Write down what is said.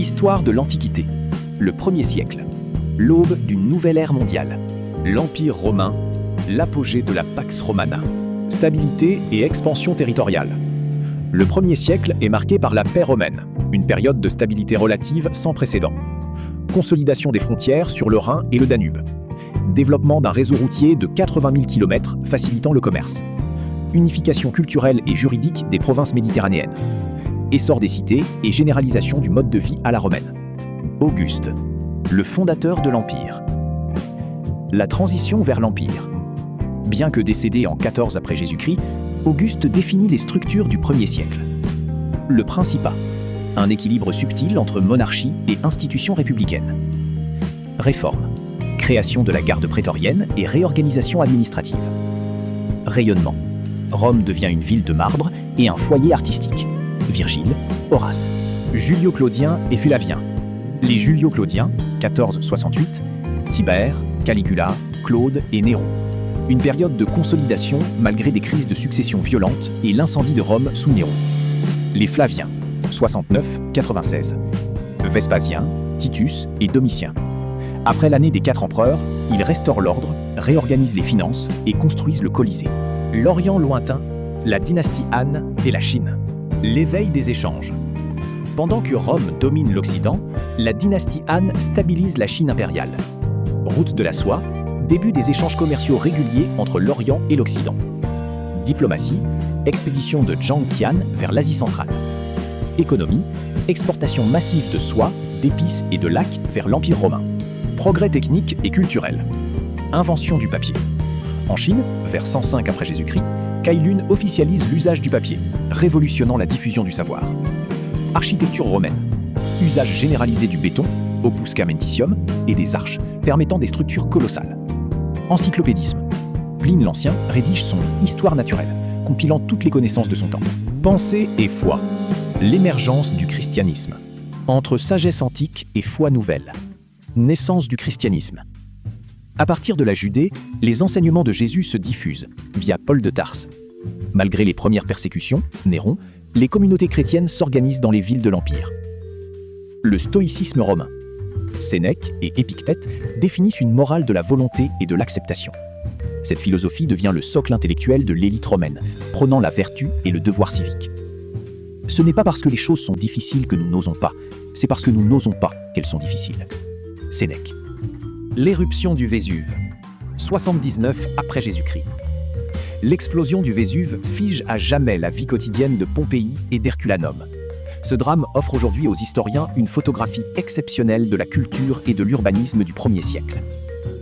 Histoire de l'Antiquité. Le 1er siècle. L'aube d'une nouvelle ère mondiale. L'Empire romain. L'apogée de la Pax Romana. Stabilité et expansion territoriale. Le 1er siècle est marqué par la paix romaine, une période de stabilité relative sans précédent. Consolidation des frontières sur le Rhin et le Danube. Développement d'un réseau routier de 80 000 km facilitant le commerce. Unification culturelle et juridique des provinces méditerranéennes. Essor des cités et généralisation du mode de vie à la romaine. Auguste, le fondateur de l'Empire. La transition vers l'Empire. Bien que décédé en 14 après Jésus-Christ, Auguste définit les structures du 1er siècle. Le Principat, un équilibre subtil entre monarchie et institution républicaine. Réforme, création de la garde prétorienne et réorganisation administrative. Rayonnement, Rome devient une ville de marbre et un foyer artistique. Virgile, Horace. Julio-Claudien et Flavien. Les Julio-Claudiens, 1468, Tibère, Caligula, Claude et Néron. Une période de consolidation malgré des crises de succession violentes et l'incendie de Rome sous Néron. Les Flaviens, 69-96. Vespasien, Titus et Domitien. Après l'année des 4 empereurs, ils restaurent l'ordre, réorganisent les finances et construisent le Colisée. L'Orient lointain, la dynastie Han et la Chine. L'éveil des échanges. Pendant que Rome domine l'Occident, la dynastie Han stabilise la Chine impériale. Route de la soie, début des échanges commerciaux réguliers entre l'Orient et l'Occident. Diplomatie, expédition de Zhang Qian vers l'Asie centrale. Économie, exportation massive de soie, d'épices et de lacs vers l'Empire romain. Progrès technique et culturel. Invention du papier. En Chine, vers 105 après Jésus-Christ, Cai Lun officialise l'usage du papier, révolutionnant la diffusion du savoir. Architecture romaine. Usage généralisé du béton, opus caementicium, et des arches, permettant des structures colossales. Encyclopédisme. Pline l'Ancien rédige son Histoire naturelle, compilant toutes les connaissances de son temps. Pensée et foi. L'émergence du christianisme. Entre sagesse antique et foi nouvelle. Naissance du christianisme. À partir de la Judée, les enseignements de Jésus se diffusent, via Paul de Tarse. Malgré les premières persécutions, Néron, les communautés chrétiennes s'organisent dans les villes de l'Empire. Le stoïcisme romain. Sénèque et Épictète définissent une morale de la volonté et de l'acceptation. Cette philosophie devient le socle intellectuel de l'élite romaine, prônant la vertu et le devoir civique. Ce n'est pas parce que les choses sont difficiles que nous n'osons pas, c'est parce que nous n'osons pas qu'elles sont difficiles. Sénèque. L'éruption du Vésuve. 79 après Jésus-Christ. L'explosion du Vésuve fige à jamais la vie quotidienne de Pompéi et d'Herculanum. Ce drame offre aujourd'hui aux historiens une photographie exceptionnelle de la culture et de l'urbanisme du 1er siècle.